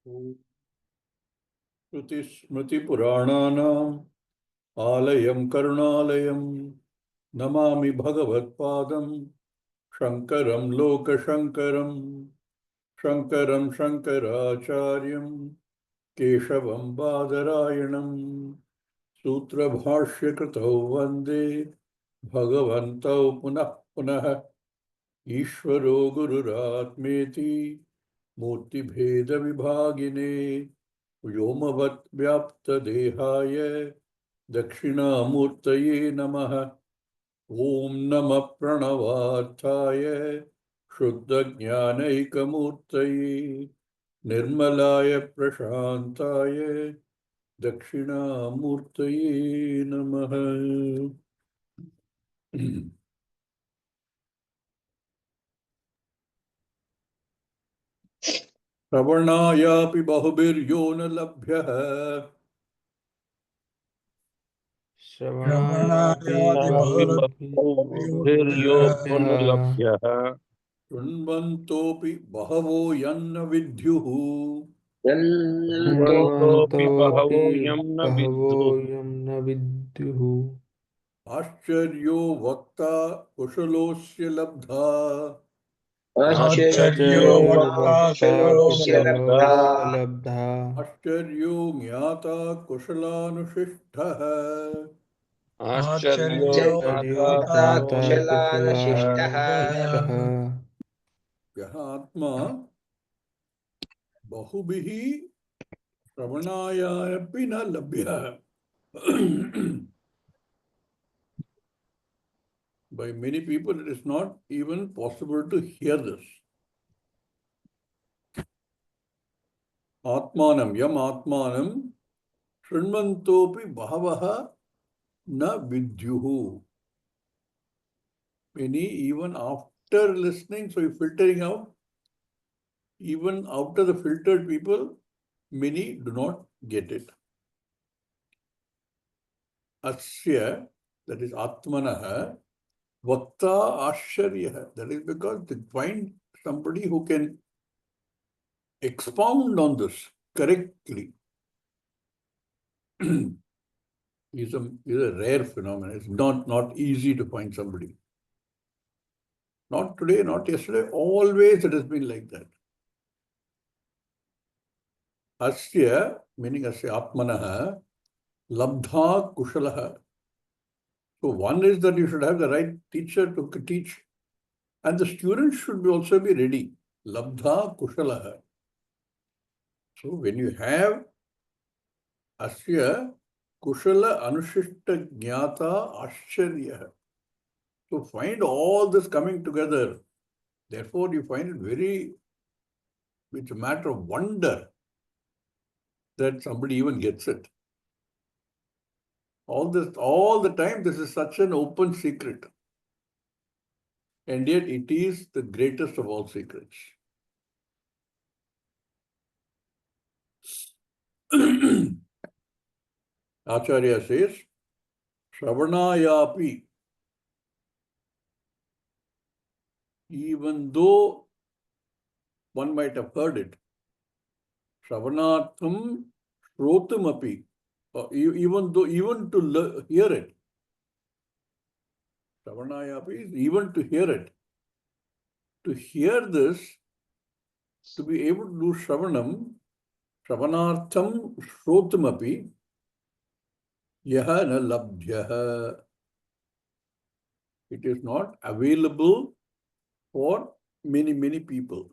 श्रुतिस्मृतिपुराणानाम् आलयं करुणालयं नमामि भगवत्पादं शङ्करं लोकशङ्करं शङ्करं शङ्कराचार्यं केशवं बादरायणं सूत्रभाष्यकृतौ वन्दे भगवन्तौ पुनः पुनः ईश्वरो गुरुरात्मेति मूर्तिभेदविभागिने व्योमवत् व्याप्तदेहाय दक्षिणामूर्तये नमः। ॐ नमः प्रणवार्थाय शुद्धज्ञानैकमूर्तये निर्मलाय प्रशान्ताय दक्षिणामूर्तये नमः। श्रवणायापि बहुभिर्यो न लभ्यः श्रवणायापि बहुभिर्यो न लभ्यः शृण्वन्तोऽपि बहवो यन्न विद्युः शृण्वन्तोऽपि बहवो यं न विद्युः यं न विद्युः आश्चर्यो वक्ता कुशलोऽस्य लब्धा आश्चर्यो वक्ता कुशलोऽस्य लब्धा लब्धा आश्चर्यो ज्ञाता कुशलानुशिष्टः आश्चर्यो ज्ञाता ज्ञाता कुशलानुशिष्टः कुशलानुशिष्टः यः आत्मा बहुभिः श्रवणायापि न लभ्यः by many people it is not even possible to hear this. Atmanam yam atmanam shrinvantopi bhavaha na vidyuhu. Many even after listening, so you're filtering out, even after the filtered people, many do not get it. Asya, that is atmanaha, vakta ashcharyah. That is because they find somebody who can expound on this correctly. is a rare phenomenon. It's not easy to find somebody. Not today, not yesterday, always it has been like that. Asya, meaning asya atmanaha, labdha kushalaha. So one is that you should have the right teacher to teach, and the students should also be ready. Labdha kushalaha. So when you have asya kushala anushishta jnata ashcharya, to find all this coming together, therefore you find it it's a matter of wonder that somebody even gets it. All the time, this is such an open secret. And yet it is the greatest of all secrets. Acharya says, Shravanayapi, even though one might have heard it, Shravanatham Shrotumapi, even to hear it. Shravanayapi is even to hear it. To hear this, to be able to do Shravanam, Shravanartham Shrotumapi, Yaha na labhyaha. It is not available for many people.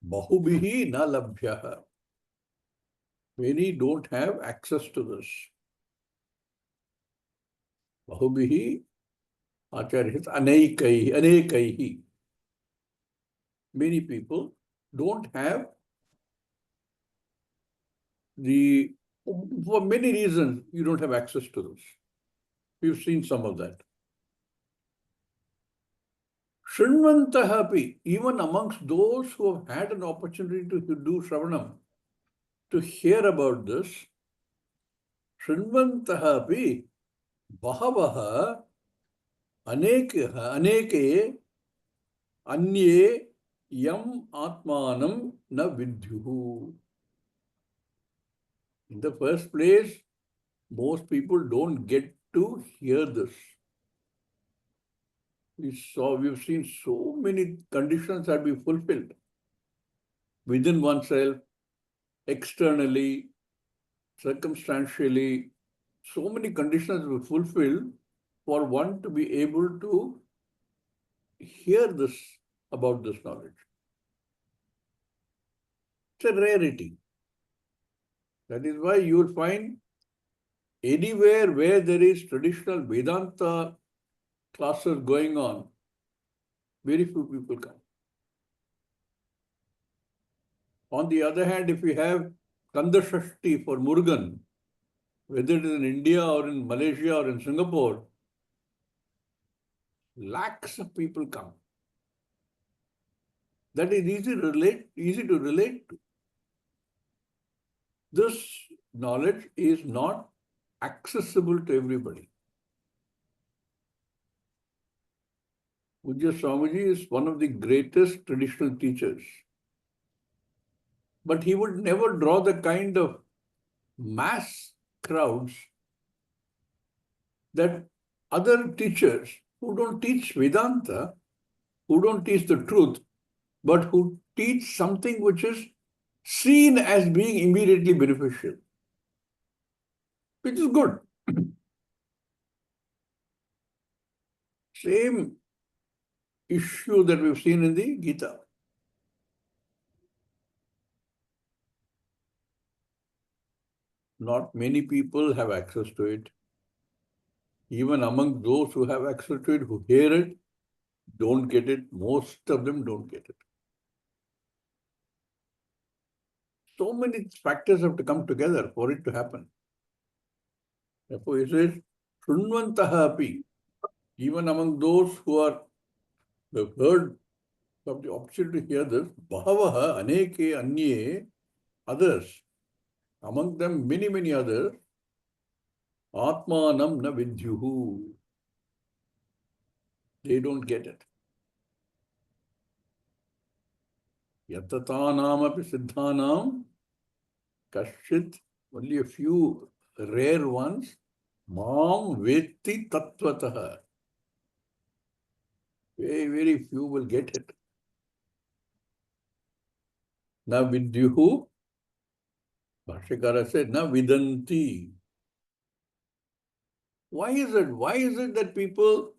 Bahubihi na labhyaha. Many don't have access to this. Bahubihi, Acharya says, anekaihi. Many people don't have for many reasons, you don't have access to this. We've seen some of that. Shrinvantahapi, even amongst those who have had an opportunity to do Shravanam, to hear about this, Shrinvantahapi, Bahavaha, Aneke, Anye, Yam Atmanam na Vidyuhu. In the first place, most people don't get to hear this. We've seen so many conditions that be fulfilled within oneself, externally, circumstantially. So many conditions were fulfilled for one to be able to hear this about this knowledge. It's a rarity. That is why you will find anywhere where there is traditional Vedanta classes going on, very few people come. On the other hand, if we have Kanda Shashti for Murugan, whether it is in India or in Malaysia or in Singapore, lakhs of people come. That is easy to relate to. This knowledge is not accessible to everybody. Pujya Swamiji is one of the greatest traditional teachers. But he would never draw the kind of mass crowds that other teachers who don't teach Vedanta, who don't teach the truth, but who teach something which is seen as being immediately beneficial, which is good. Same issue that we've seen in the Gita. Not many people have access to it. Even among those who have access to it, who hear it, don't get it. Most of them don't get it. So many factors have to come together for it to happen. Therefore, it says, Shrunvantaha api, even among those who have heard of the opportunity to hear this, Bahavaha, Aneke, Anye, others, among them many others, Atmanam na Vidyuhu. They don't get it. Yatatanam api siddhanam, Kashit, only a few rare ones, Mam Vetti Tattvataha. Very few will get it. Na Vidyuhu, Bhashyakara said, na Vidanti. Why is it? Why is it that people,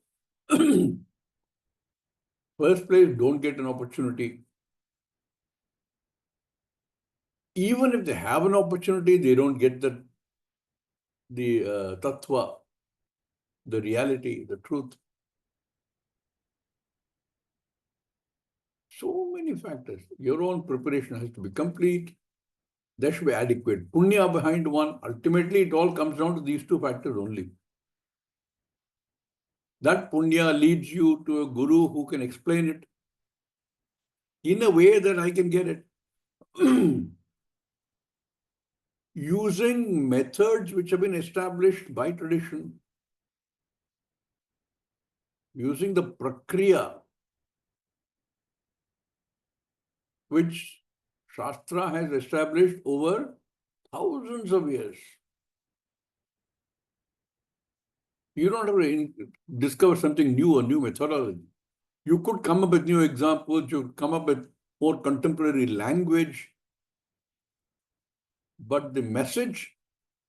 first place, don't get an opportunity? Even if they have an opportunity, they don't get the tattva, the reality, the truth. So many factors. Your own preparation has to be complete. There should be adequate punya behind one. Ultimately, it all comes down to these two factors only. That punya leads you to a guru who can explain it in a way that I can get it. Using methods which have been established by tradition, using the prakriya which Shastra has established over thousands of years. You don't have to discover something new, a new methodology. You could come up with new examples, you could come up with more contemporary language, but the message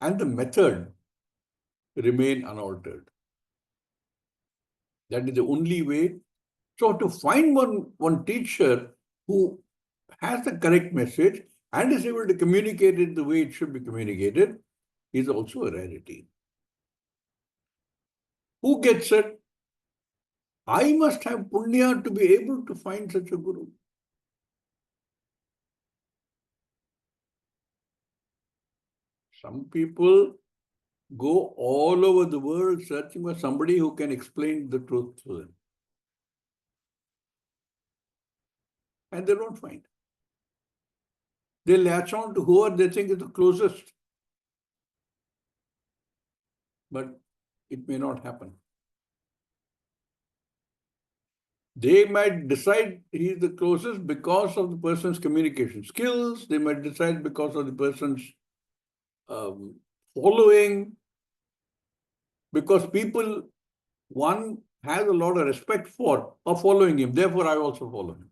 and the method remain unaltered. That is the only way. So to find one teacher who has the correct message and is able to communicate it the way it should be communicated is also a rarity. Who gets it? I must have punya to be able to find such a guru. Some people go all over the world searching for somebody who can explain the truth to them. And they don't find. They latch on to whoever they think is the closest. But it may not happen. They might decide he is the closest because of the person's communication skills. They might decide because of the person's following. Because people, one has a lot of respect for or following him. Therefore, I also follow him.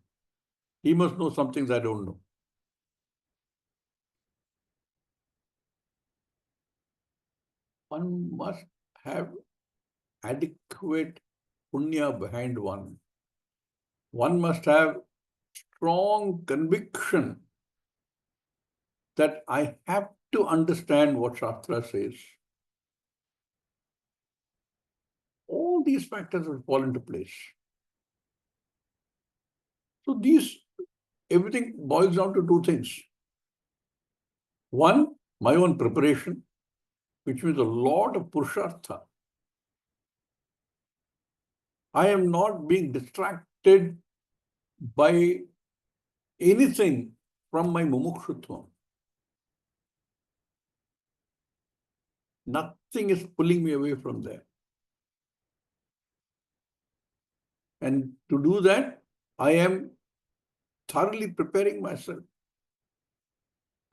He must know some things I don't know. One must have adequate punya behind one. One must have strong conviction that I have to understand what Shastra says. All these factors will fall into place. So everything boils down to two things. One, my own preparation, which means a lot of purushartha. I am not being distracted by anything from my mumukshutvam. Nothing is pulling me away from there. And to do that, I am thoroughly preparing myself.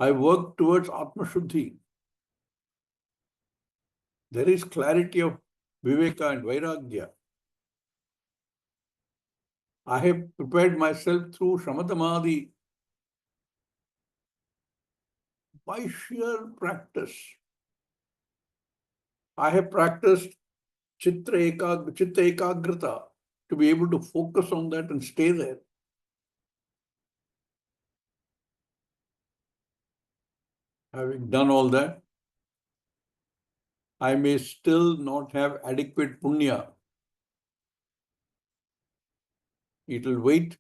I work towards Atma Shuddhi. There is clarity of Viveka and Vairagya. I have prepared myself through Shamatamadi by sheer practice. I have practiced Chitta Ekagrata to be able to focus on that and stay there. Having done all that, I may still not have adequate punya. It will wait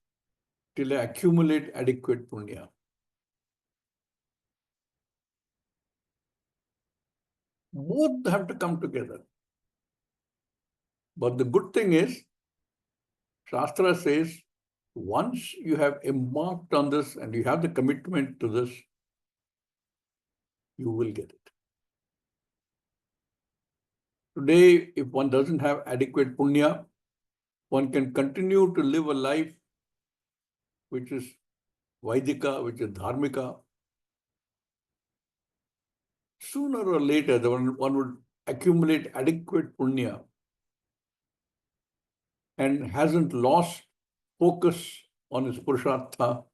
till I accumulate adequate punya. Both have to come together. But the good thing is, Shastra says, once you have embarked on this and you have the commitment to this, you will get it. Today, if one doesn't have adequate punya, one can continue to live a life which is Vaidika, which is Dharmika. Sooner or later, one would accumulate adequate punya and hasn't lost focus on his purushartha,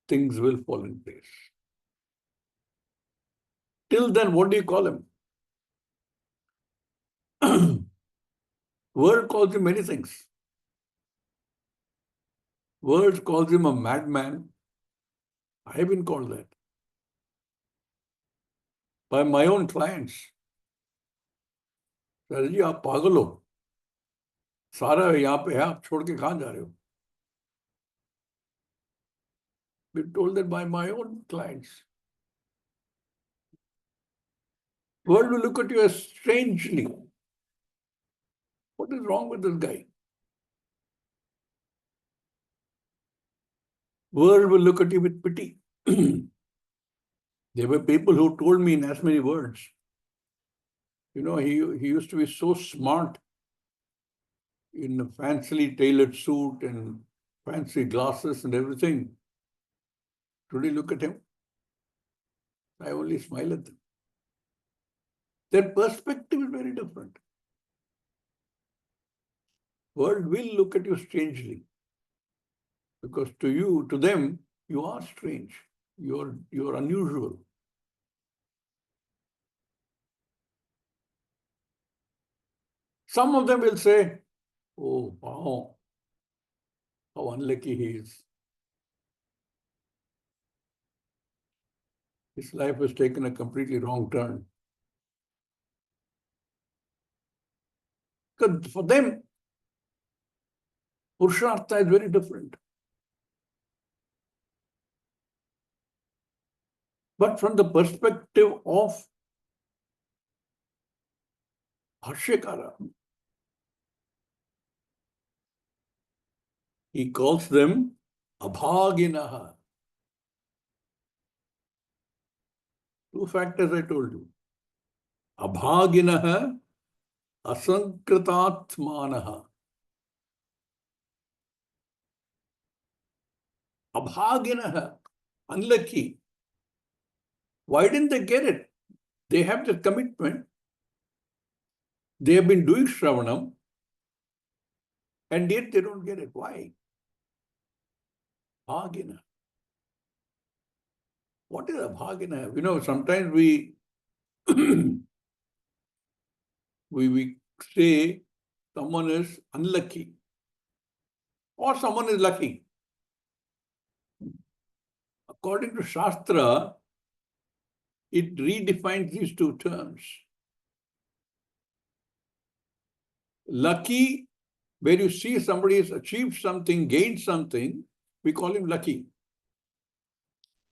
things will fall in place. Till then, what do you call him? World calls him many things. World calls him a madman. I have been called that by my own clients. Sir ji आप पागल हो, सारा यहाँ पे है, आप छोड़ के कहाँ जा रहे हो? Been told that by my own clients. World will look at you as strangely. What is wrong with this guy? World will look at you with pity. There were people who told me in as many words, you know, he used to be so smart in a fancily tailored suit and fancy glasses and everything. Today, look at him. I only smile at them. Their perspective is very different. World will look at you strangely because to them, you are strange. You're unusual. Some of them will say, oh, wow, how unlucky he is. His life has taken a completely wrong turn. Because for them, Purushartha is very different. But from the perspective of Bhashyakara, he calls them Abhaginaha. Two factors I told you. Abhaginaha, Asankritatmanaha. Abhaginaha, unlucky. Why didn't they get it? They have the commitment. They have been doing Shravanam, and yet they don't get it. Why? Bhagina. What is abhagina? You know, sometimes we we say someone is unlucky or someone is lucky. According to Shastra, it redefines these two terms. Lucky, where you see somebody has achieved something, gained something, we call him lucky.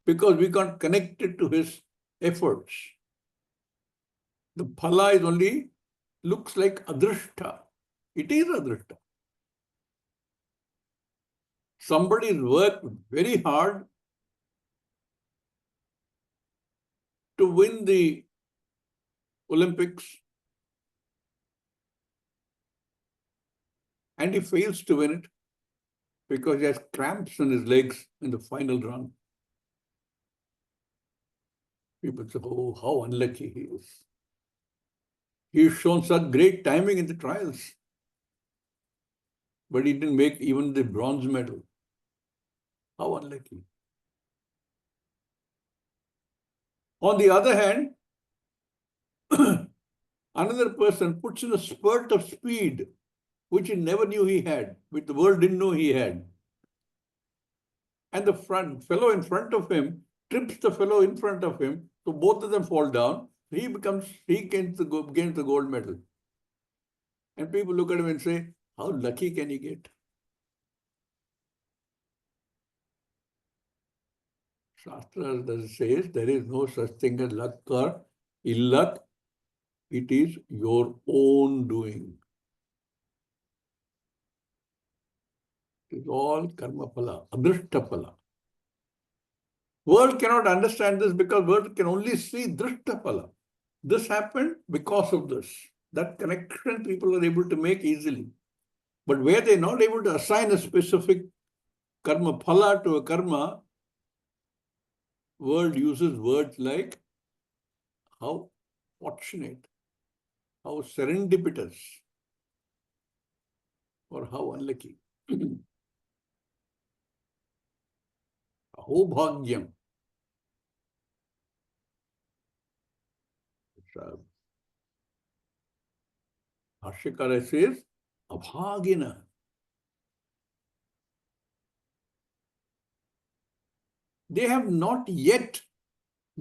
Because we can't connect it to his efforts. The phala is only, looks like adrishta. It is adrishta. Somebody has worked very hard to win the Olympics, and he fails to win it because he has cramps in his legs in the final run. People say, oh, how unlucky he is. He's shown such great timing in the trials, but he didn't make even the bronze medal. How unlucky. On the other hand, another person puts in a spurt of speed, which he never knew he had, which the world didn't know he had. And the fellow in front of him trips the fellow in front of him, so both of them fall down. He gains the gold medal. And people look at him and say, how lucky can he get? Shastra says there is no such thing as luck or ill luck. It is your own doing. It is all karma phala, adrishta phala. World cannot understand this because world can only see drishta phala. This happened because of this. That connection people are able to make easily. But where they're not able to assign a specific karma phala to a karma, world uses words like how fortunate, how serendipitous, or how unlucky. Ahobhagyam. Bhashyakara says, abhagina. They have not yet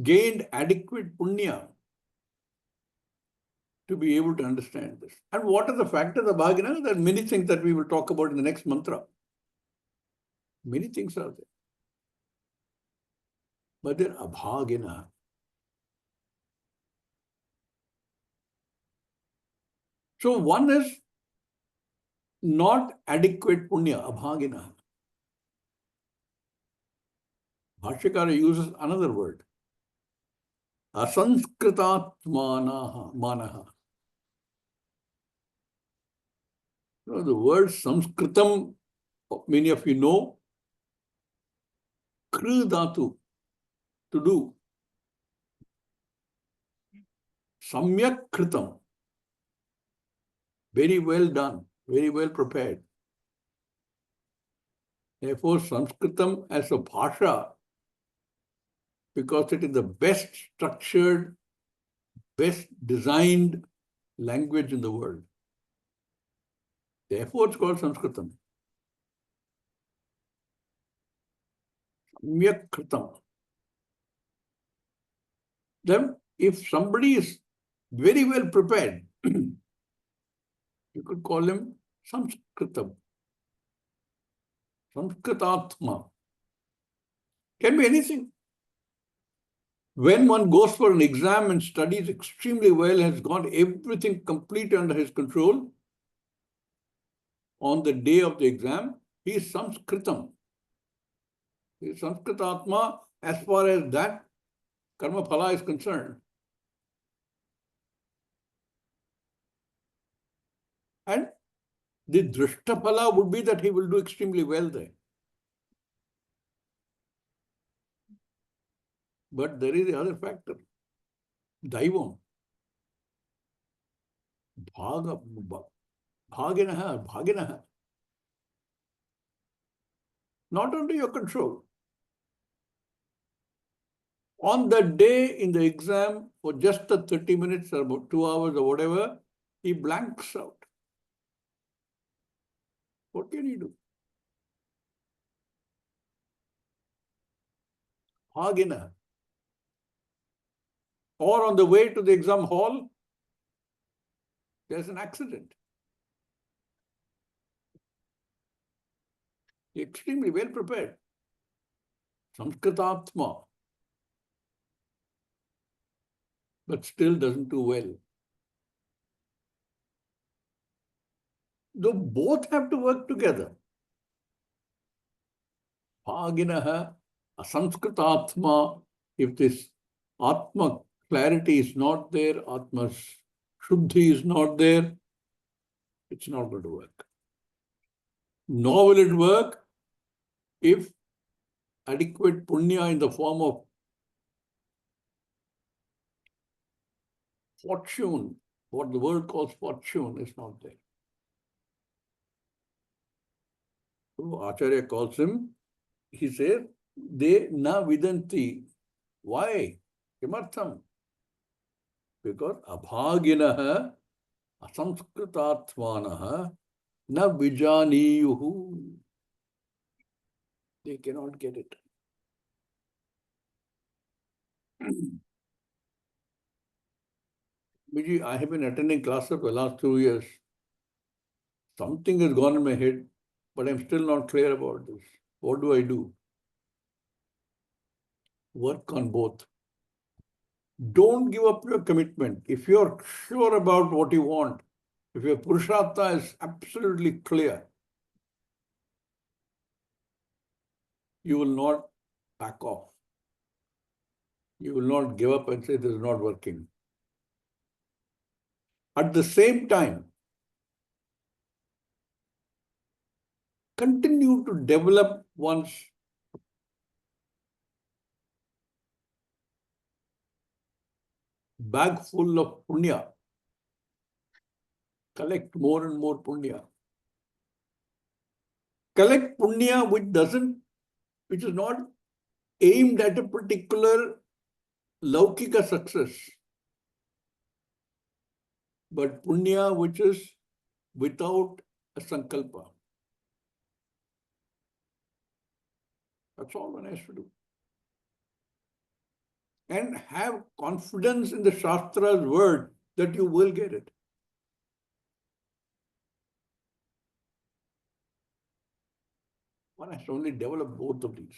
gained adequate punya to be able to understand this. And what are the factors of abhagina? There are many things that we will talk about in the next mantra. Many things are there. But they're abhagina. So one is not adequate punya, abhagina. Bhashyakara uses another word. Asanskritatmanaha, manaha. You know, the word Sanskritam, many of you know, kru dhatu, to do. Samyak kritam, very well done, very well prepared. Therefore, Sanskritam as a bhasha, because it is the best structured, best designed language in the world. Therefore, it's called Sanskritam. Samyak kritam. Then, if somebody is very well prepared, you could call him Sanskritam. Sanskritatma. Can be anything. When one goes for an exam and studies extremely well, has got everything complete under his control, on the day of the exam, he is Sanskritam. He is Sanskritatma as far as that karma phala is concerned. And the drishta phala would be that he will do extremely well there. But there is the other factor. Daivam. Bhaginaha. Not under your control. On that day in the exam, for just the 30 minutes or about 2 hours or whatever, he blanks out. What can he do? Bhaginaha. Or on the way to the exam hall, there's an accident. Extremely well prepared. Sanskritatma. But still doesn't do well. Though both have to work together. Bhaginaha, asamskritatma, if this Atma clarity is not there, Atma Shuddhi is not there, it's not going to work. Nor will it work if adequate punya in the form of fortune, what the world calls fortune, is not there. So Acharya calls him, he says, they na vidanti. Why? Kimartham? Because abhaginaha asamskritatmanaha na vijaniyuhu. They cannot get it. Vijay, I have been attending classes for the last 2 years. Something has gone in my head, but I'm still not clear about this. What do I do? Work on both. Don't give up your commitment. If you're sure about what you want, if your Purushartha is absolutely clear, you will not back off. You will not give up and say this is not working. At the same time, continue to develop one's bag full of punya. Collect more and more punya. Collect punya which is not aimed at a particular laukika success, but punya which is without a sankalpa. That's all one has to do. And have confidence in the Shastra's word that you will get it. One has to only develop both of these.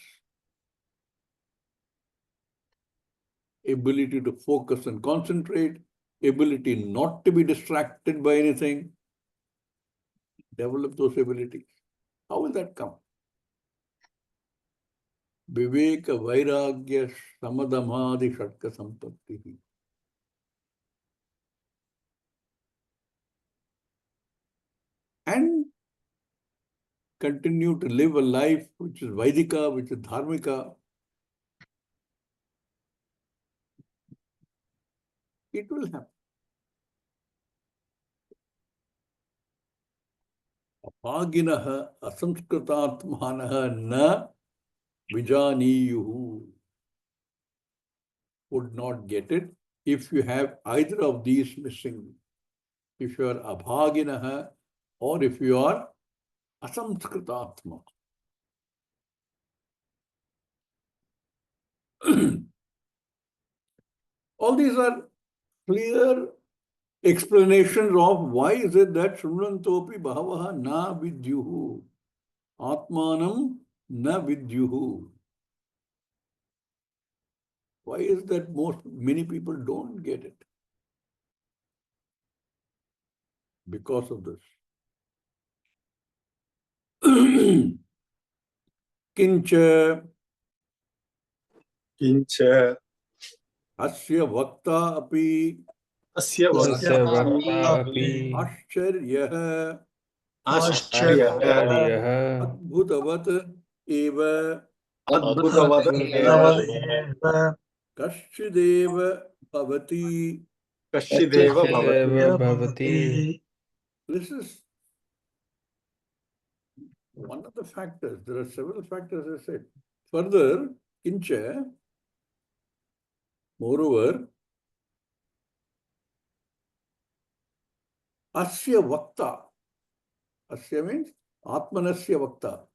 Ability to focus and concentrate, ability not to be distracted by anything. Develop those abilities. How will that come? Viveka, Vairagya, Samadhamadi, Shatka Sampatti. And continue to live a life which is Vaidika, which is Dharmika. It will happen. Apaginaha asamskritatmanaha na vijaniyuhu. Would not get it if you have either of these missing. If you are abhaginaha or if you are asamskritatma. All these are clear explanations of why is it that Shrunantopi Bhavaha na vidyuhu. Atmanam na vidyuhu. Why is that many people don't get it? Because of this. Kincha Kincha asya vakta api asya Tasya vakta vakta api आश्चर्यः आश्चर्यः अद्भुतवत् एव adbhutavat adbhutavat eva Kaschideva bhavati. Kaschideva Kaschideva bhavati. bhavati. This is one of the factors. There are several factors, I said. Further, kincha, moreover, asya vakta. Asya means atmanasya vakta.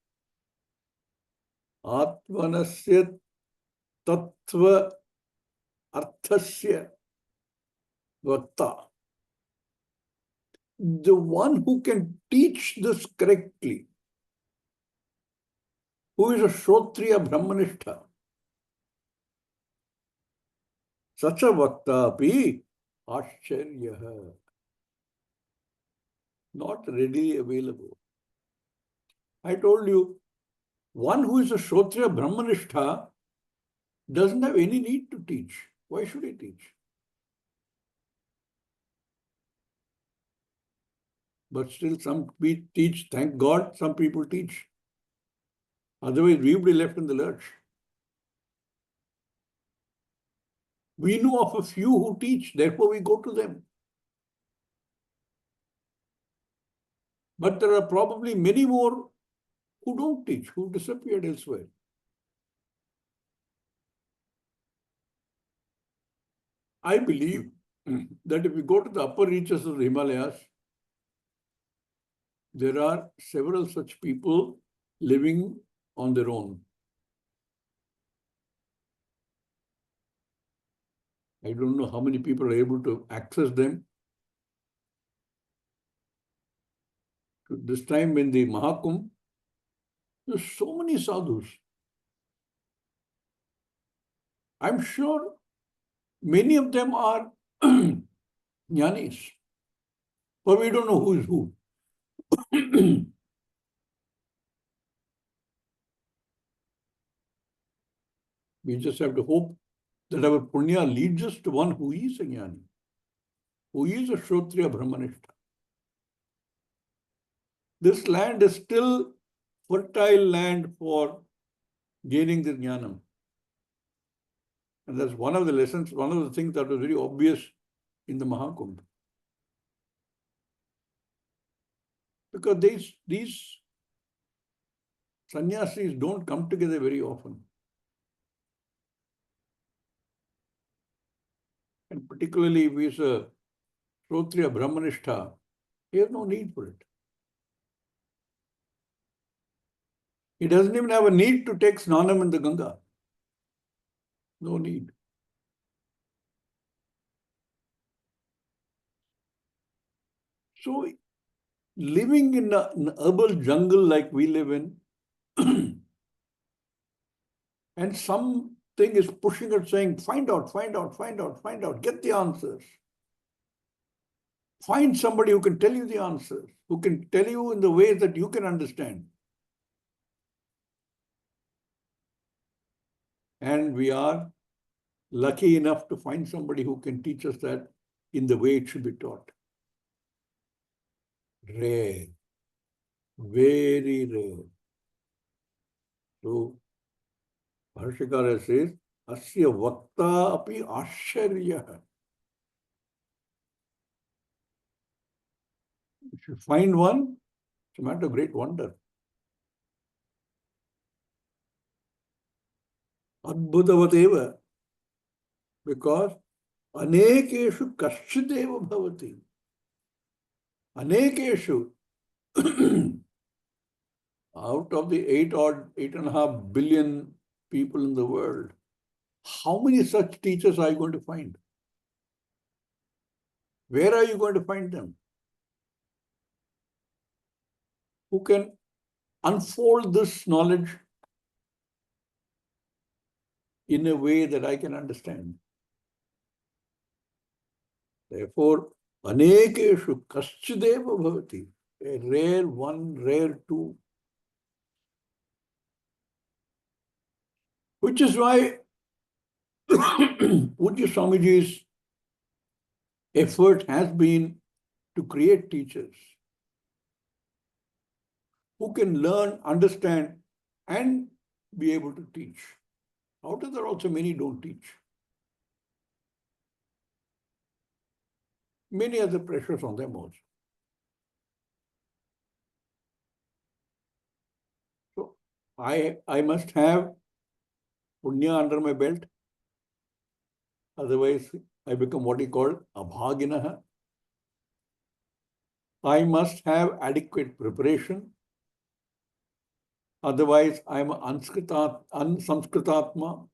Atmanasya tattva arthasya vakta. The one who can teach this correctly, who is a Shrotriya Brahmanistha, such a vakta api ascharya, not readily available. I told you, one who is a Shrotriya Brahmanistha doesn't have any need to teach. Why should he teach? But still some teach, thank God, some people teach. Otherwise, we would be left in the lurch. We know of a few who teach, therefore we go to them. But there are probably many more who don't teach, who disappeared elsewhere. I believe that if we go to the upper reaches of the Himalayas, there are several such people living on their own. I don't know how many people are able to access them. This time in the Mahakumbh, there's so many sadhus. I'm sure many of them are jnanis, but we don't know who is who. We just have to hope that our punya leads us to one who is a jnani, who is a Shrotriya Brahmanistha. This land is still fertile land for gaining the jnanam. And that's one of the lessons, one of the things that was very obvious in the Mahakumbh. Because these sannyasis don't come together very often. And particularly if he's a Shrotriya Brahmanistha, he has no need for it. He doesn't even have a need to take snanam in the Ganga. No need. So, living in an urban jungle like we live in, and something is pushing us saying, find out, get the answers. Find somebody who can tell you the answers, who can tell you in the ways that you can understand. And we are lucky enough to find somebody who can teach us that in the way it should be taught. Rare. Very rare. So, Bharshikara says, Asya vakta api ashcharya. If you find one, it's a matter of great wonder. Adbhutavateva. Because anekeshu kaschideva bhavati. Anekeshu. Out of the 8.5 billion people in the world, how many such teachers are you going to find? Where are you going to find them? Who can unfold this knowledge in a way that I can understand? Therefore, anekeshu kaschideva bhavati. A rare one, rare two. Which is why Pujya Swamiji's effort has been to create teachers who can learn, understand, and be able to teach. Out of there also many don't teach. many other pressures on them also. So I must have punya under my belt. Otherwise, I become what he called abhaginaha. I must have adequate preparation. Otherwise, I am unsamskritatma.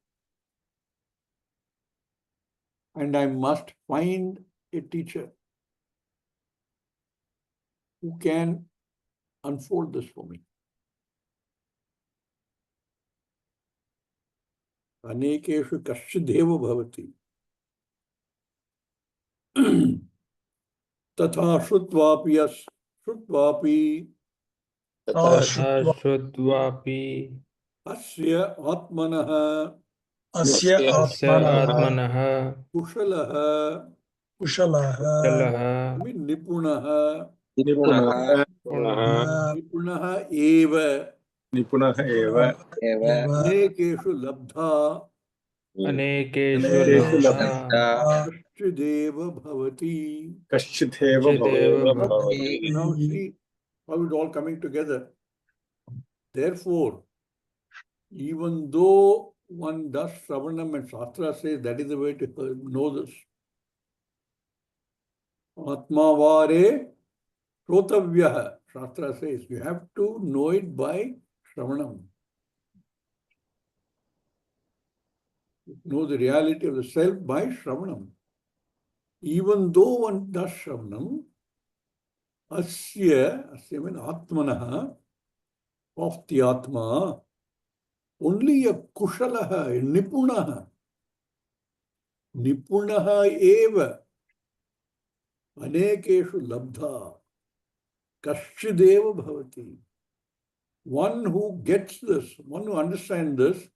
And I must find a teacher who can unfold this for me. Anekeshu kaschideva bhavati. Tatha shrutvapi तथा श्रुत्वापि asya atmanaha Asya अस्य atmanaha आत्मनः kushalaha, kushalaha कुशलः I mean nipunaha, Punaha nipunaha eva eva eva anekeshu labdha अनेकेषु अनेकेषु लब्धा labdha kaschideva bhavati. कश्चिदेव कश्चिदेव भवति भवति Now see how it's all coming together. Therefore, even though one does Shravanam and Shastra says that is the way to know this. Atmavare Shrotavyah, Shastra says, you have to know it by Shravanam. Know the reality of the self by Shravanam. Even though one does Shravanam, Asya means Atmanaha, of the Atma, only a Kushalaha, a Nipunaha, Nipunaha eva, Anekeshu Labdha, Kaschideva Bhavati. One who gets this, one who understands this,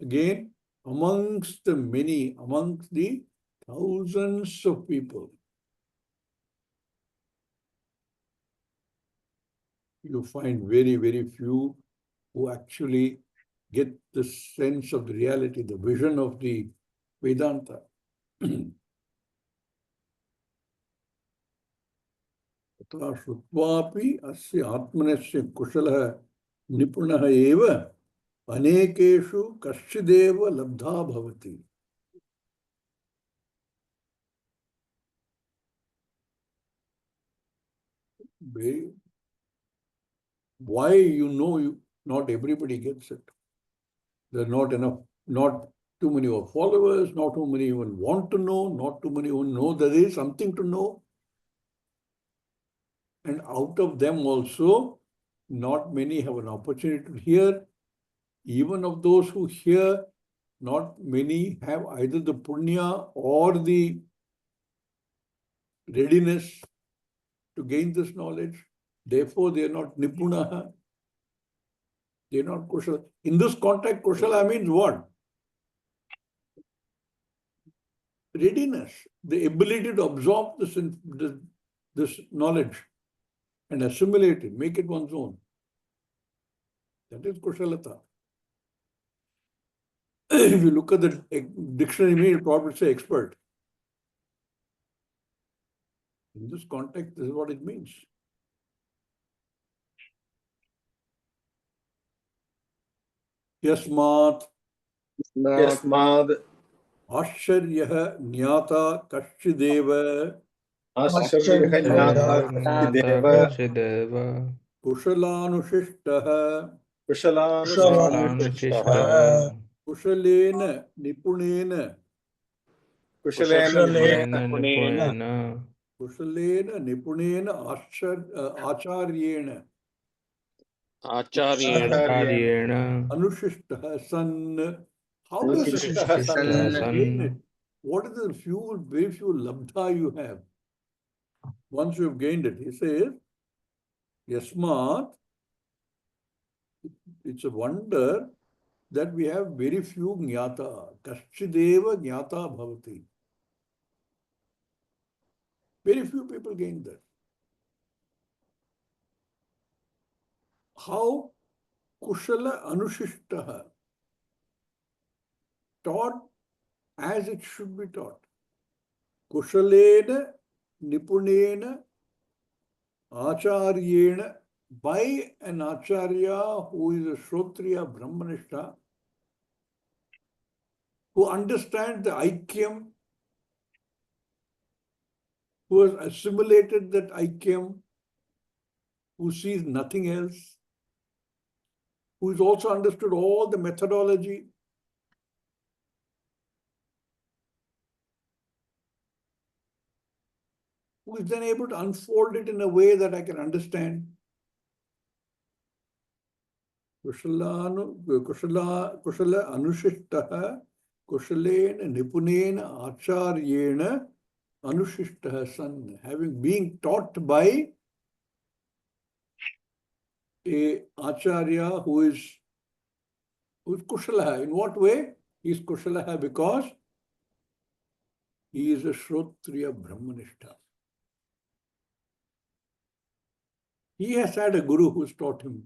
again, amongst the many, amongst the thousands of people, you find very, very few who actually get the sense of the reality, the vision of the Vedanta. तथा श्रुत्वापि अस्य आत्मनस्य कुशलः निपुणः एव अनेकेषु कश्चिदेव लब्धा भवति. Why not everybody gets it? There are not enough, not too many followers, not too many even want to know, not too many who know there is something to know. And out of them also, not many have an opportunity to hear. Even of those who hear, not many have either the punya or the readiness to gain this knowledge. Therefore, they are not nipunaha. They are not kushala. In this context, kushala means what? Readiness, the ability to absorb this knowledge and assimilate it, make it one's own. That is kushalata. If you look at the dictionary, it probably say expert. In this context, this is what it means. Yasmat यस्माद् आश्चर्यः ज्ञाता कश्चिदेव आश्चर्यः ज्ञाता कश्चिदेव कश्चिदेव कुशलानुशिष्टः कुशलानुशिष्टः कुशलानुशिष्टः कुशलेन निपुणेन कुशलेन कुशलेन निपुणेन निपुणेन आचार्येण आचार्येण आचार्येण अनुशिष्टः सन्. How does it अनुशिष्टः अनुशिष्टः सन् सन्. gain it? What is the very few labdha you have? Once you have gained it, he says, Yasmat, it's a wonder that we have very few jnata. Kaschideva jnata bhavati. Very few people gain that. How kushala anushishtaha, taught as it should be taught. Kushalena Nipunena Acharyena, by an Acharya who is a Shrotriya Brahmanishta, who understands the Aikyam, who has assimilated that Aikyam, who sees nothing else, who has also understood all the methodology, who is then able to unfold it in a way that I can understand. Kushala anushishtaha kushalena nipunena acharyena anushishtaha san. Having been taught by a acharya who is kushalaha. In what way? He is kushalaha because he is a Shrotriya Brahmanishta. He has had a guru who has taught him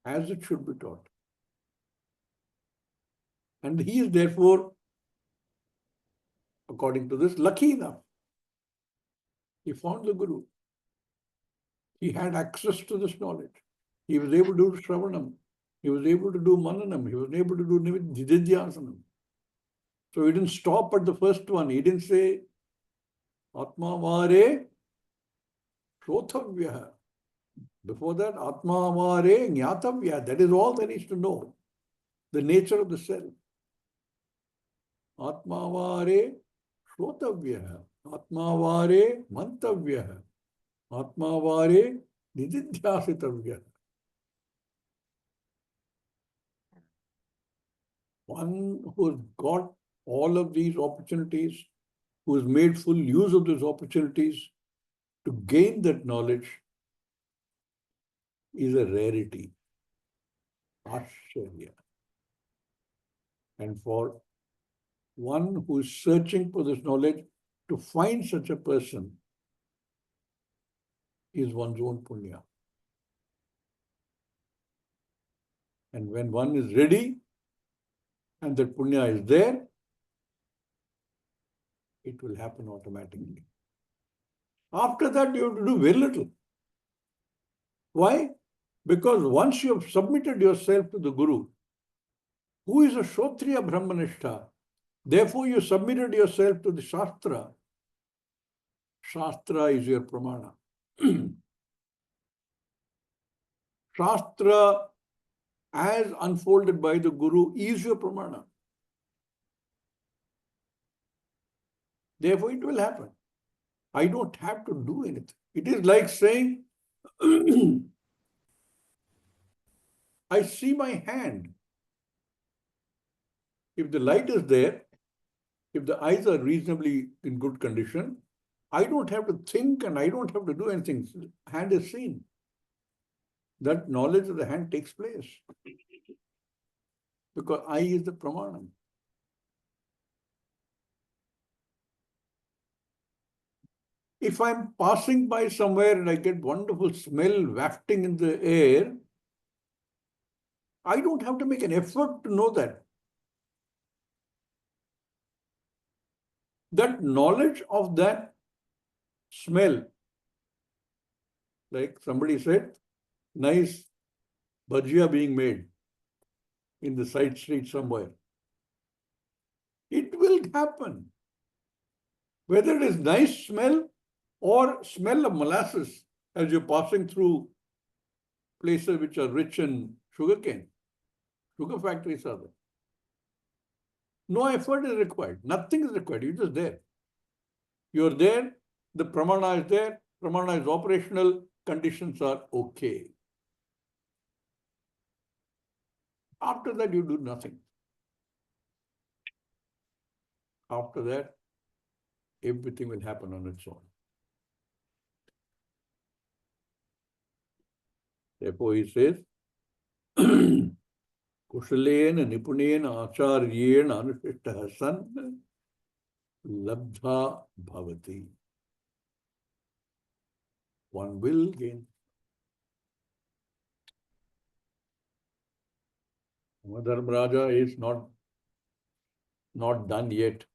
as it should be taught. And he is therefore, according to this, lucky enough. He found the guru. He had access to this knowledge. He was able to do Shravanam. He was able to do Mananam. He was able to do Nididhyasanam. So he didn't stop at the first one. He didn't say, Atma Vare Shrothavya. Before that, Atma Vare Jnatavya. That is all there is to know. The nature of the self. Atma Vare Shrotavya. Atma Vare Mantavya. Atma Vare Nididhyasitavya. One who has got all of these opportunities, who has made full use of those opportunities to gain that knowledge, is a rarity. Ashcharya. And for one who is searching for this knowledge, to find such a person is one's own punya. And when one is ready and that punya is there, it will happen automatically. After that, you have to do very little. Why? Because once you have submitted yourself to the Guru, who is a Shrotriya Brahmanishta, therefore you submitted yourself to the Shastra. Shastra is your pramana. Shastra, as unfolded by the Guru, is your pramana. Therefore, it will happen. I don't have to do anything. It is like saying, I see my hand. If the light is there, if the eyes are reasonably in good condition, I don't have to think and I don't have to do anything. Hand is seen. That knowledge of the hand takes place. Because eye is the pramanam. If I'm passing by somewhere and I get wonderful smell wafting in the air, I don't have to make an effort to know that. That knowledge of that smell, like somebody said, nice bhajia being made in the side street somewhere. It will happen. Whether it is nice smell or smell of molasses as you're passing through places which are rich in sugarcane. Sugar factories are there. No effort is required. Nothing is required. You're just there. You're there. The pramana is there. Pramana is operational. Conditions are okay. After that, you do nothing. After that, everything will happen on its own. Therefore, he says, Kushalena Nipunena Acharyena Anushishtaha San Labdha Bhavati. One will gain. Dharmaraja is not done yet.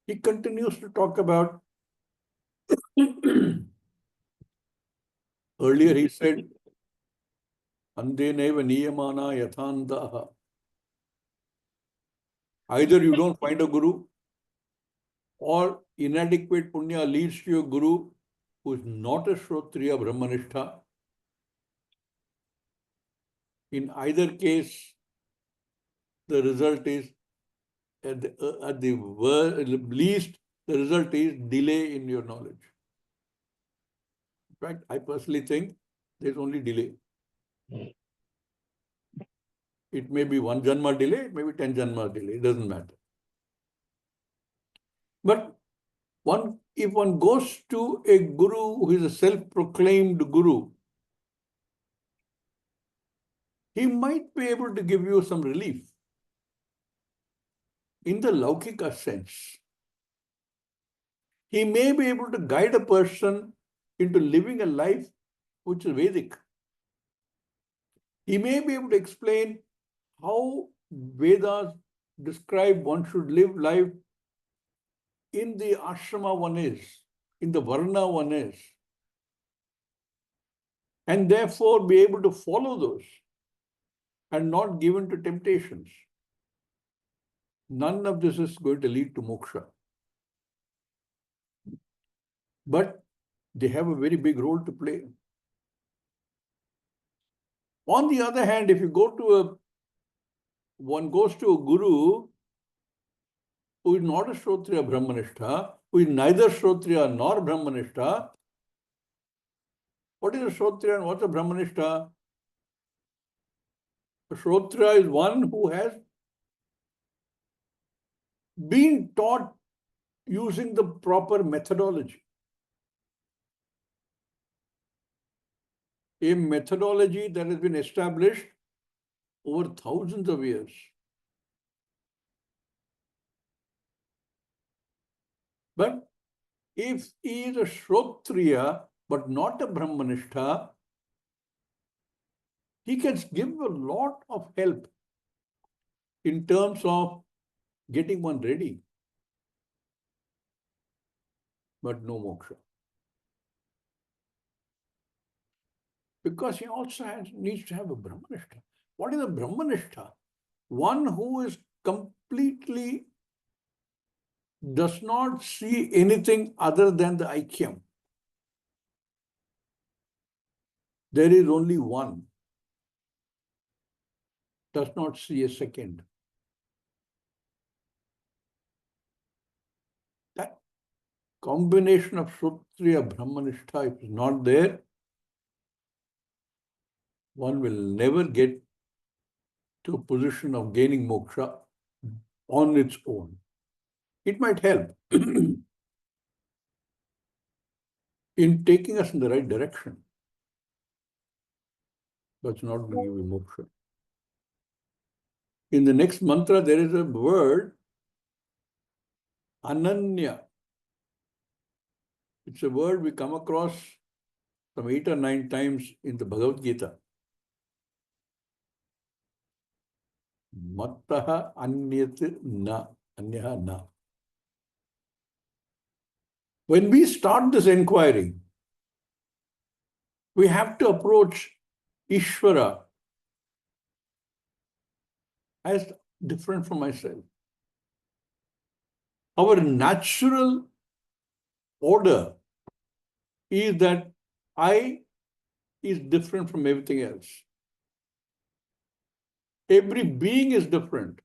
he continues to talk about, earlier he said, Andeneva niyamana yathandaha. Either you don't find a guru, or inadequate punya leads to a guru who is not a Shrotriya Brahmanistha. In either case, the result is, at the least, the result is delay in your knowledge. In fact, I personally think there's only delay. It may be 1 janma delay, it may be 10 janma delay, it doesn't matter. But if one goes to a guru who is a self-proclaimed guru, he might be able to give you some relief in the Laukika sense. He may be able to guide a person into living a life which is Vedic. He may be able to explain how Vedas describe one should live life in the ashrama one is, in the varna one is, and therefore be able to follow those and not given to temptations. None of this is going to lead to moksha. But they have a very big role to play. On the other hand, if you go to one goes to a guru who is not a Shrotriya Brahmanistha, who is neither Shrotriya nor Brahmanistha, what is a Shrotriya and what's a Brahmanistha? A Shrotriya is one who has been taught using the proper methodology. A methodology that has been established over thousands of years. But if he is a Shrotriya but not a Brahmanistha, he can give a lot of help in terms of getting one ready, but no moksha. Because he also needs to have a Brahmanistha. What is a Brahmanistha? One who is completely does not see anything other than the Aikyam. There is only one. Does not see a second. That combination of Shrotriya Brahmanistha, if is not there, one will never get to a position of gaining moksha on its own. It might help in taking us in the right direction, but it's not going to give you moksha. In the next mantra, there is a word, Ananya. It's a word we come across some 8 or 9 times in the Bhagavad Gita. Mattaha anyat na. Anyaha na. When we start this inquiry, we have to approach Ishvara as different from myself. Our natural order is that I is different from everything else. Every being is different.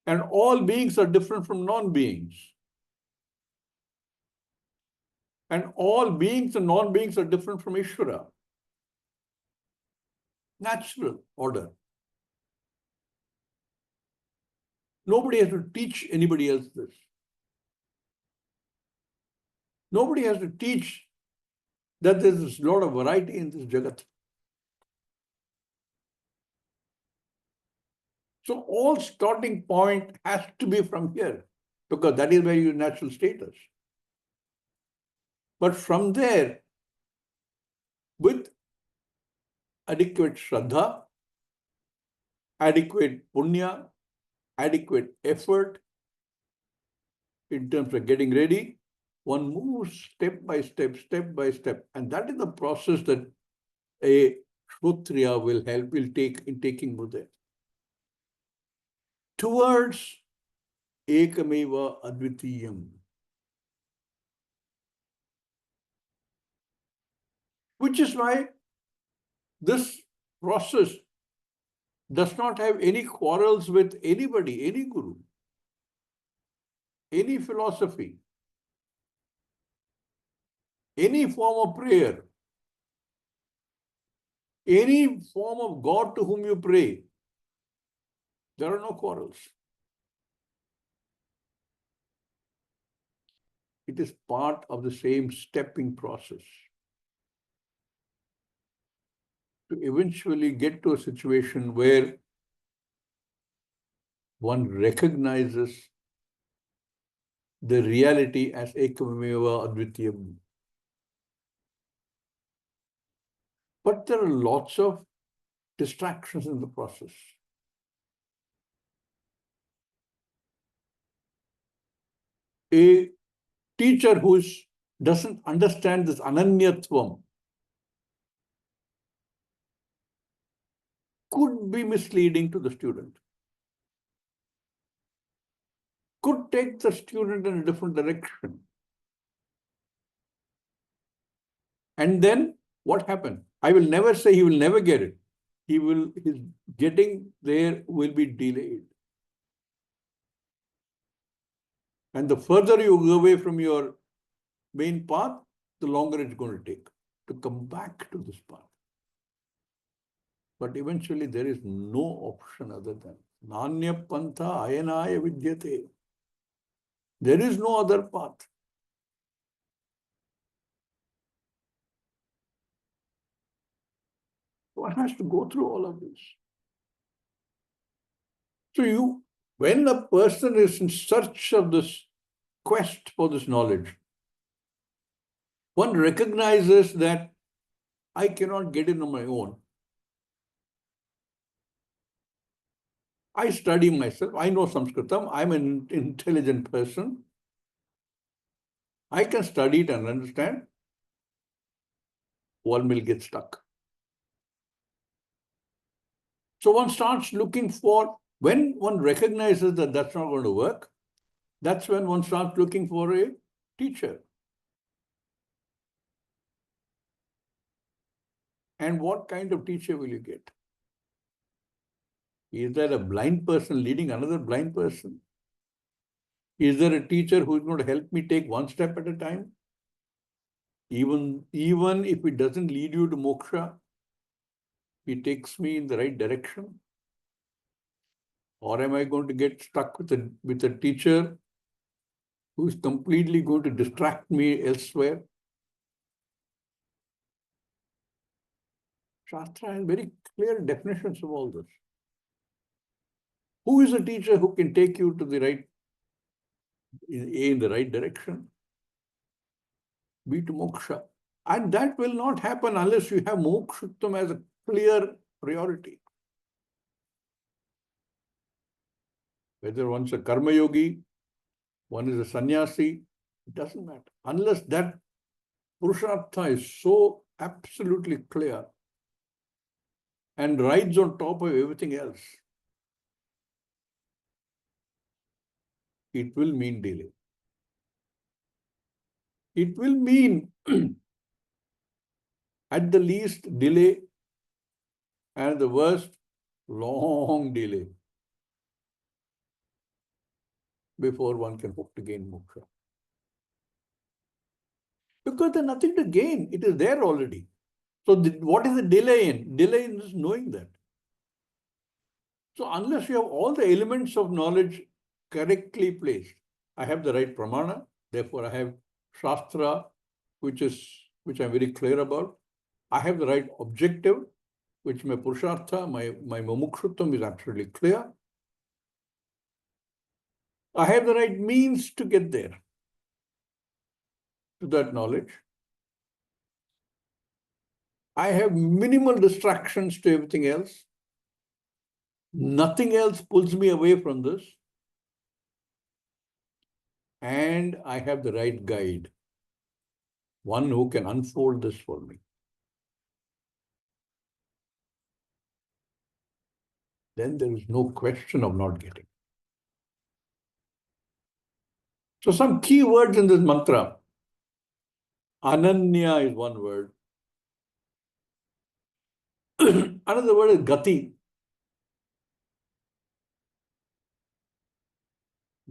And all beings are different from non-beings. And all beings and non-beings are different from Ishvara. Natural order. Nobody has to teach anybody else this. Nobody has to teach that there's a lot of variety in this Jagat. So all starting point has to be from here, because that is where your natural state is. But from there, with adequate Shraddha, adequate Punya, adequate effort, in terms of getting ready, one moves step by step, and that is the process that a Shrotriya will take in taking Buddha towards Ekameva Advitiyam. Which is why this process does not have any quarrels with anybody, any guru, any philosophy, any form of prayer, any form of God to whom you pray. There are no quarrels. It is part of the same stepping process to eventually get to a situation where one recognizes the reality as Ekameva Advitiyam. But there are lots of distractions in the process. A teacher who doesn't understand this ananyatvam could be misleading to the student, could take the student in a different direction. And then what happened? I will never say he will never get it. His getting there will be delayed. And the further you go away from your main path, the longer it's going to take to come back to this path. But eventually there is no option other than Nanya Pantha Ayanaya Vidyate. There is no other path. One has to go through all of this. So when a person is in search of this quest for this knowledge, one recognizes that I cannot get it on my own. I study myself. I know Sanskritam. I'm an intelligent person. I can study it and understand. One will get stuck. So one starts looking for, when one recognizes that that's not going to work, that's when one starts looking for a teacher. And what kind of teacher will you get? Is there a blind person leading another blind person? Is there a teacher who is going to help me take one step at a time? Even if it doesn't lead you to moksha, it takes me in the right direction? Or am I going to get stuck with a teacher who is completely going to distract me elsewhere? Shastra has very clear definitions of all this. Who is a teacher who can take you to the right, in the right direction? Be to moksha. And that will not happen unless you have mokshuttam as a clear priority. Whether one's a karma yogi, one is a sannyasi, it doesn't matter. Unless that purushartha is so absolutely clear and rides on top of everything else, it will mean delay. It will mean at the least delay, and at the worst, long delay before one can hope to gain moksha. Because there's nothing to gain. It is there already. So what is the delay in? Delay in just knowing that. So unless you have all the elements of knowledge correctly placed, I have the right pramana, therefore I have shastra, which I'm very clear about. I have the right objective, which my purushartha, my mumukshuttam is absolutely clear. I have the right means to get there, to that knowledge. I have minimal distractions to everything else. Nothing else pulls me away from this. and I have the right guide, one who can unfold this for me, then there is no question of not getting. So some key words in this mantra. Ananya is one word. Another word is gati.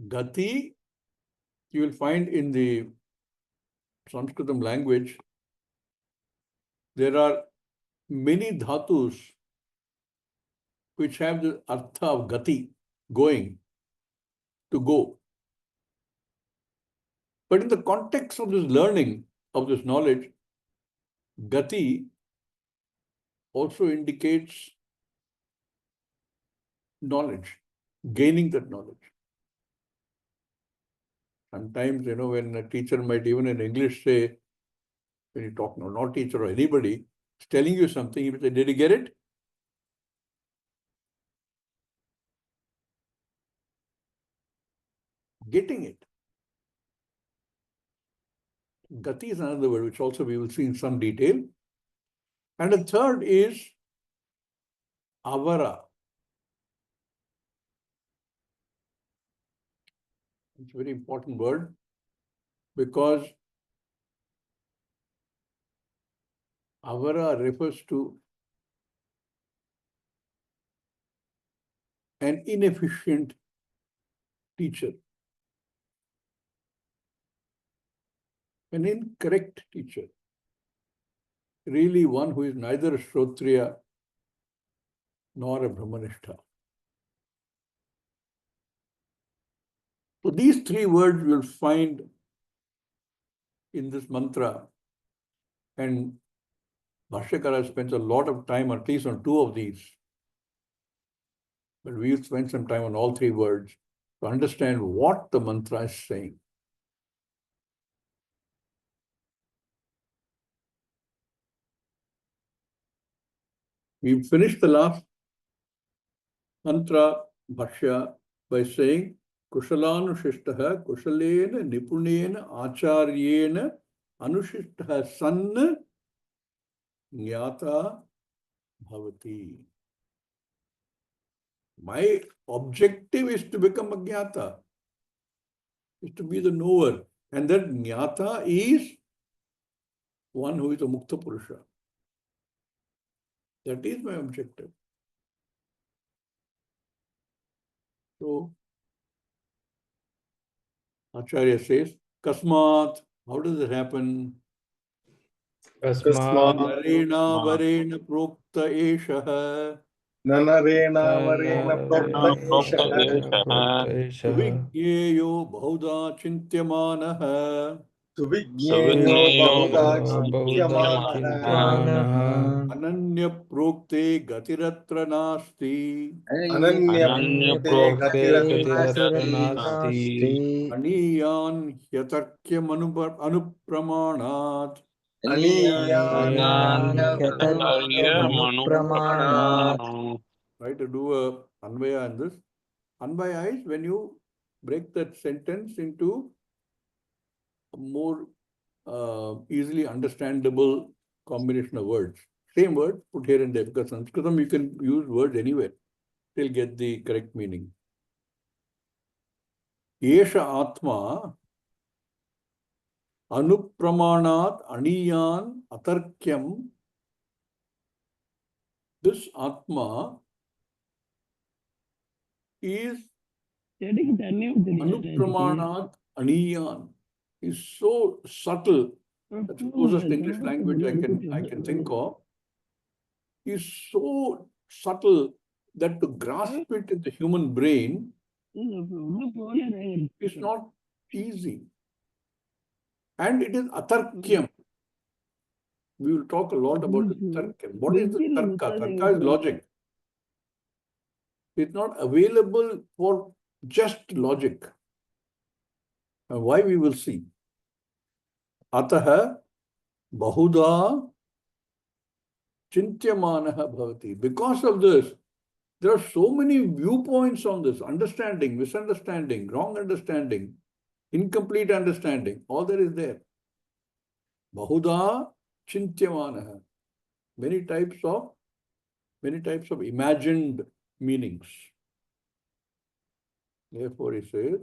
Gati, you will find in the Sanskritam language, there are many dhatus which have the artha of gati, going, to go. But in the context of this learning, of this knowledge, gati also indicates knowledge, gaining that knowledge. Sometimes, when a teacher might even in English say, when you talk, not teacher or anybody, is telling you something, you say, did you get it? Getting it. Gati is another word, which also we will see in some detail. And the third is avara. It's a very important word because avara refers to an inefficient teacher, an incorrect teacher, really one who is neither a Shrotriya nor a Brahmanistha. So these three words you will find in this mantra, and Bhashyakara spends a lot of time at least on two of these. But we will spend some time on all three words to understand what the mantra is saying. We finished the last mantra, Bhashya, by saying, Kushalanushishtah, Kushalena, Nipunena, Acharyena, Anushishtah San, Jnata Bhavati. My objective is to become a Jnata, is to be the knower. And that Jnata is one who is a Mukta Purusha. That is my objective. So, Acharya says, Kasmat, how does it happen? Kasmat Narena Varena Prokta Eshaha Nanarena Varena Prokta Eshaha Vijñeyo Bahuda Chintyamanaha Suvijñeyo Bahuda Chintyamanaha Ananya Prokte Gatiratra Nasti Ananya Prokte Gatiratra Nasti Aniyan Hyatarkyam Anupramanat. Try to do a Anvaya in this. Anvaya is when you break that sentence into a more easily understandable combination of words. Same word put here and there, because Sanskritam you can use words anywhere till get the correct meaning. Yesha Atma Anupramanat Aniyan Atarkyam. This Atma is Anupramanat Aniyan. Is so subtle. That's the closest English language I can think of. Is so subtle that to grasp it in the human brain is not easy. And it is atarkyam. We will talk a lot about the tarkyam. What is the tarka? Tarka is logic. It's not available for just logic. And why we will see. Ataha bahuda chintyamanaha bhavati. Because of this, there are so many viewpoints on this, understanding, misunderstanding, wrong understanding. incomplete understanding, all that is there. Bahuda chintyamanaha. Many types of imagined meanings. Therefore, he says,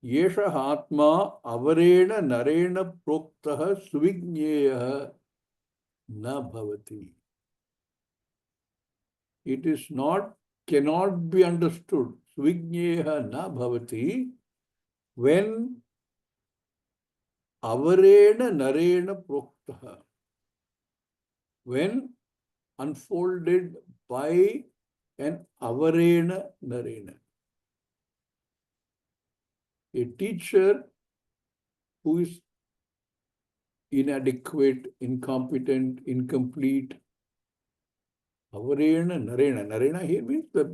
Yesha Atma Avarena Narena Proktaha Suvigneya Na Bhavati. It is not, cannot be understood. Suvigneya Na Bhavati when Avarena Narena Proktaha. When unfolded by an Avarena Narena. A teacher who is inadequate, incompetent, incomplete. Avarena Narena. Narena here means the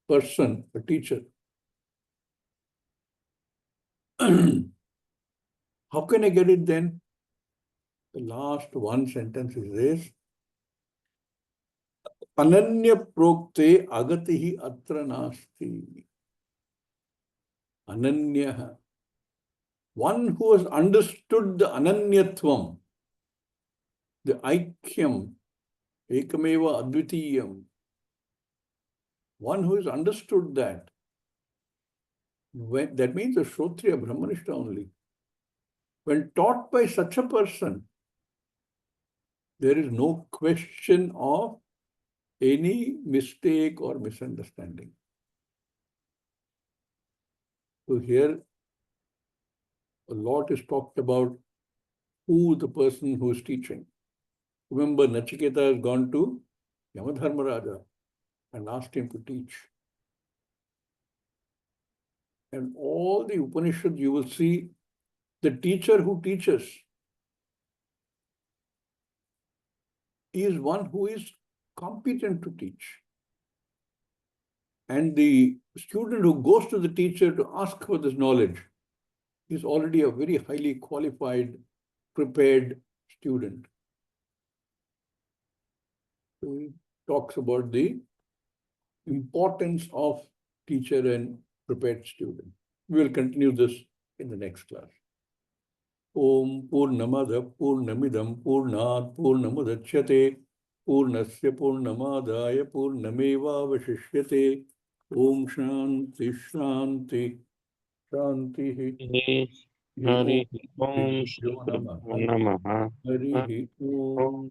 person, a teacher. How can I get it then? The last one sentence is this. Ananya prokte agatihi atra nasti. Ananya. One who has understood the ananyatvam, the aikyam, ekameva advitiyam. One who has understood that. That means the Shrotriya Brahmanishta only. When taught by such a person, there is no question of any mistake or misunderstanding. So here, a lot is talked about who the person who is teaching. Remember, Nachiketa has gone to Yamadharmaraja and asked him to teach. And all the Upanishads, you will see the teacher who teaches is one who is competent to teach. And the student who goes to the teacher to ask for this knowledge is already a very highly qualified, prepared student. So he talks about the importance of teacher and prepared student. We will continue this in the next class. Om Purnamada Purnamidam Purnat Purnamudachyate Purnasya Purnamadaya Purnameva Vashishyate Om Shanti Shanti Shanti Hari Om Om Shri Guru Namaha. Hari Om.